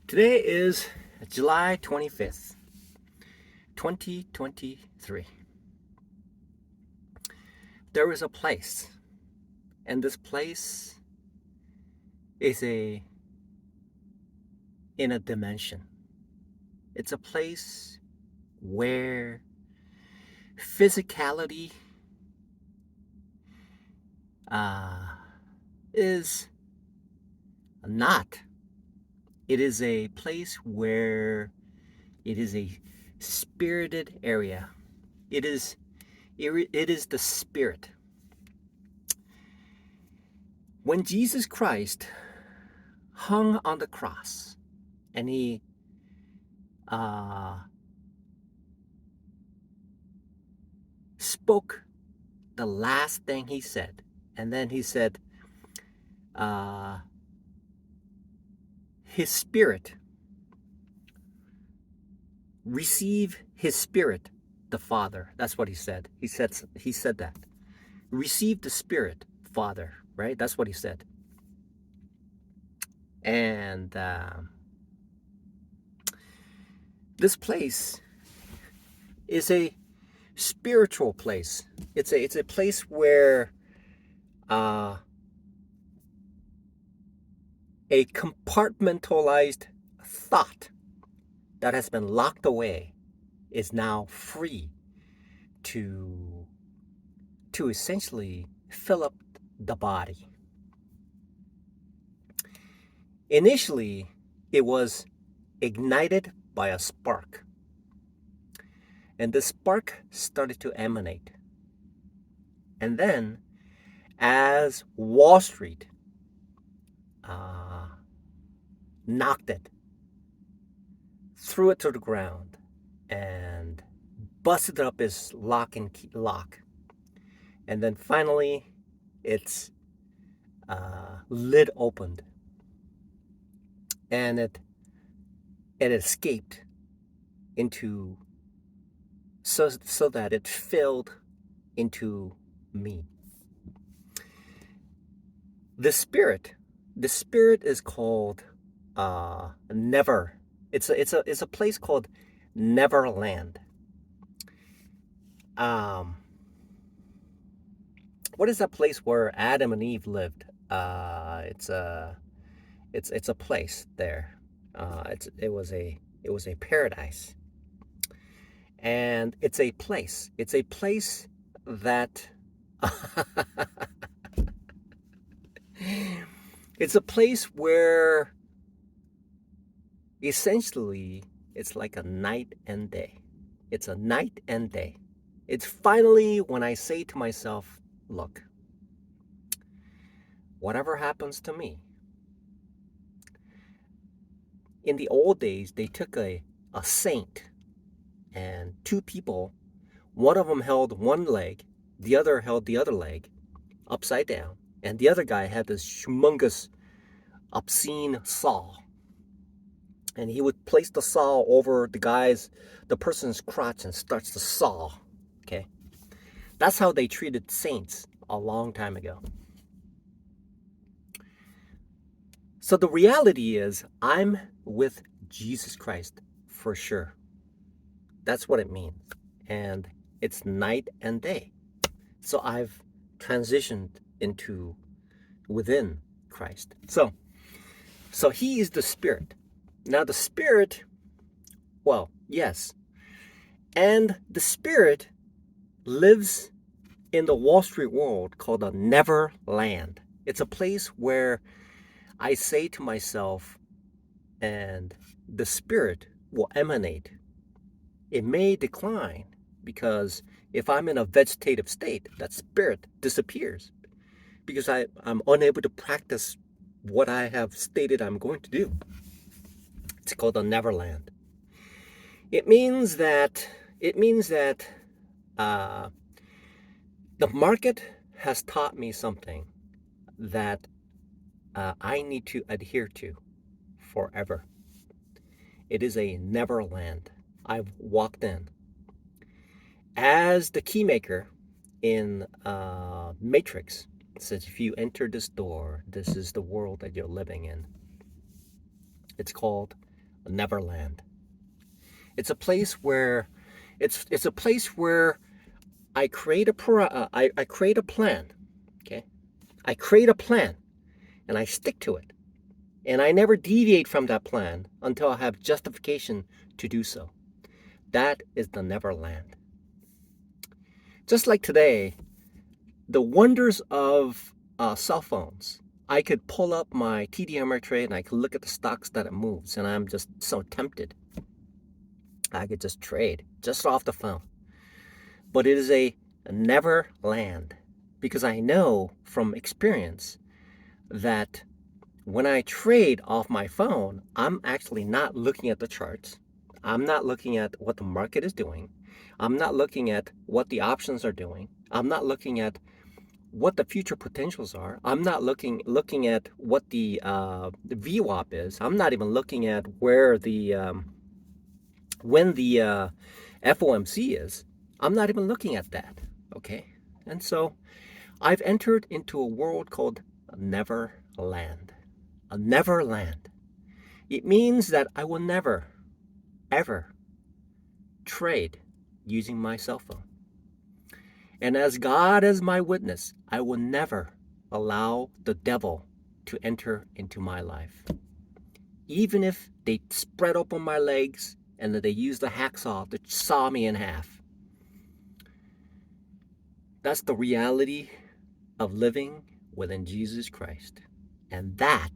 Today is July 25th, 2023. There is a place, and this place is in a dimension. It's a place where physicality is not. It is a place where it is a spirited area. It is the spirit. When Jesus Christ hung on the cross and he spoke the last thing he said, and then he said, his spirit, receive his spirit, the Father. That's what he said. He said that. Receive the Spirit, Father, right? That's what he said. And this place is a spiritual place. It's a place where a compartmentalized thought that has been locked away is now free to essentially fill up the body. Initially, it was ignited by a spark, and the spark started to emanate. And then, as Wall Street knocked it, threw it to the ground, and busted up its lock, and then finally, its lid opened, and it escaped into so that it filled into me. The spirit is called Never. It's a place called Neverland. What is that place where Adam and Eve lived? It's a place there. It was a paradise, and it's a place. It's a place that it's a place where essentially it's like a night and day. It's a night and day. It's finally when I say to myself, look, whatever happens to me. In the old days, they took a saint and two people, one of them held one leg, the other held the other leg upside down, and the other guy had this humongous obscene saw. And he would place the saw over the person's crotch and starts to saw. Okay? That's how they treated saints a long time ago. So the reality is, I'm with Jesus Christ for sure. That's what it means. And it's night and day. So I've transitioned into within Christ. So he is the Spirit. Now the Spirit, well, yes. And the Spirit lives in the Wall Street world called the Neverland. It's a place where I say to myself, and the Spirit will emanate. It may decline because if I'm in a vegetative state, that Spirit disappears because I'm unable to practice what I have stated I'm going to do. It's called the Neverland. It means that the market has taught me something that I need to adhere to forever. It is a Neverland I've walked in. As the keymaker in Matrix says, if you enter this door, this is the world that you're living in. It's called Neverland. It's a place where it's a place where I create I create a plan. Okay, I create a plan and I stick to it, and I never deviate from that plan until I have justification to do so. That is the Neverland. Just like today, the wonders of cell phones. I could pull up my TD Ameritrade and I could look at the stocks that it moves, and I'm just so tempted. I could just trade just off the phone. But it is a never land, because I know from experience that when I trade off my phone, I'm actually not looking at the charts. I'm not looking at what the market is doing. I'm not looking at what the options are doing. I'm not looking at what the future potentials are. I'm not looking at what the VWAP is. I'm not even looking at where the when the FOMC is. I'm not even looking at that. Okay, and so I've entered into a world called Neverland. A Neverland. It means that I will never, ever trade using my cell phone. And as God is my witness, I will never allow the devil to enter into my life. Even if they spread open my legs and that they use the hacksaw to saw me in half. That's the reality of living within Jesus Christ. And that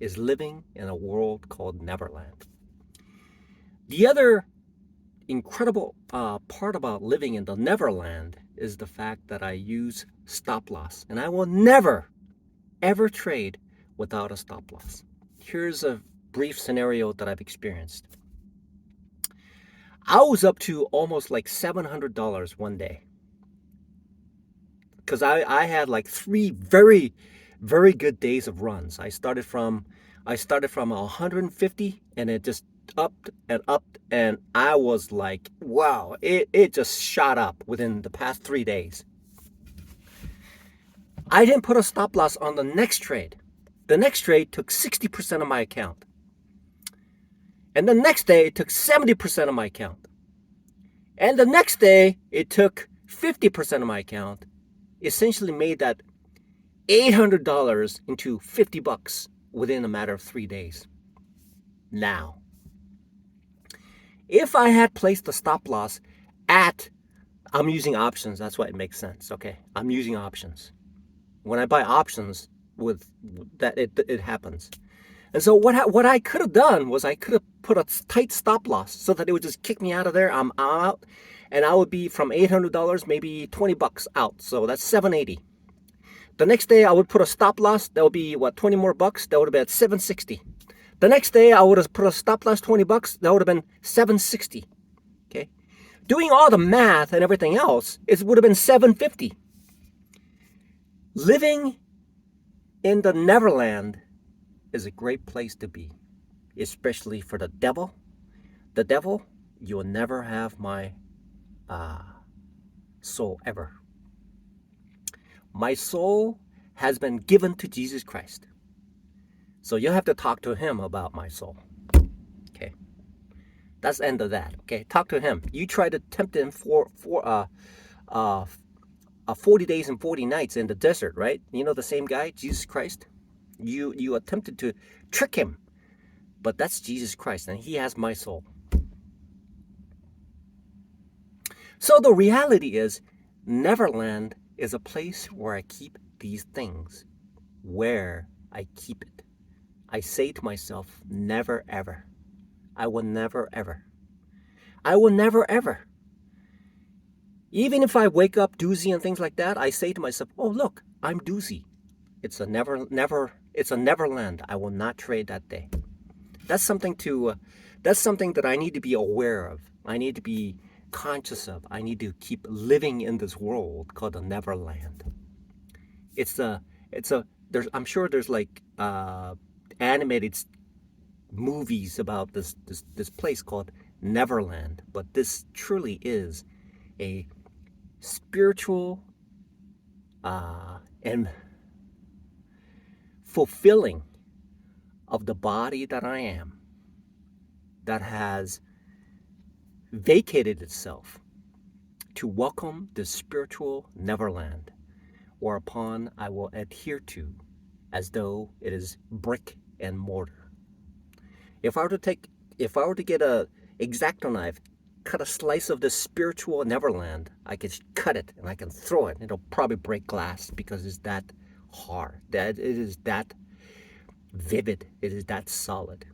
is living in a world called Neverland. The other incredible part about living in the Neverland is the fact that I use stop loss. And I will never, ever trade without a stop loss. Here's a brief scenario that I've experienced. I was up to almost like $700 one day, because I had like 3 very, very good days of runs. I started from 150 and it just upped and upped, and I was like, wow, it just shot up within the past 3 days. I didn't put a stop loss on the next trade. The next trade took 60% of my account. And the next day it took 70% of my account. And the next day it took 50% of my account. Essentially made that $800 into $50 within a matter of 3 days. Now, if I had placed the stop loss at, I'm using options, that's why it makes sense, okay? I'm using options. When I buy options, with that, it happens. And so what I could have done was I could have put a tight stop loss so that it would just kick me out of there. I'm out, and I would be from $800, maybe $20 out. So that's $780. The next day I would put a stop loss. That would be what, 20 more bucks. That would have been at $760. The next day I would have put a stop loss, $20. That would have been $760. Okay, doing all the math and everything else, it would have been $750. Living in the Neverland is a great place to be, especially for the devil. The devil, you will never have my soul ever. My soul has been given to Jesus Christ. So you'll have to talk to him about my soul. Okay. That's the end of that. Okay. Talk to him. You try to tempt him for 40 days and 40 nights in the desert, right? You know the same guy, Jesus Christ? You attempted to trick him. But that's Jesus Christ, and he has my soul. So the reality is, Neverland is a place where I keep these things, where I keep it. I say to myself, never ever. I will never ever. I will never ever. Even if I wake up doozy and things like that, I say to myself, oh look, I'm doozy. It's a Neverland. I will not trade that day. That's something that I need to be aware of. I need to be conscious of. I need to keep living in this world called the Neverland. I'm sure there's like animated movies about this place called Neverland, but this truly is a spiritual and fulfilling of the body that I am. that has vacated itself to welcome the spiritual Neverland, whereupon I will adhere to as though it is brick and mortar. If I were to get a X-Acto knife, cut a slice of the spiritual Neverland, I could cut it and I can throw it. It'll probably break glass because it's that hard. That it is that vivid. It is that solid.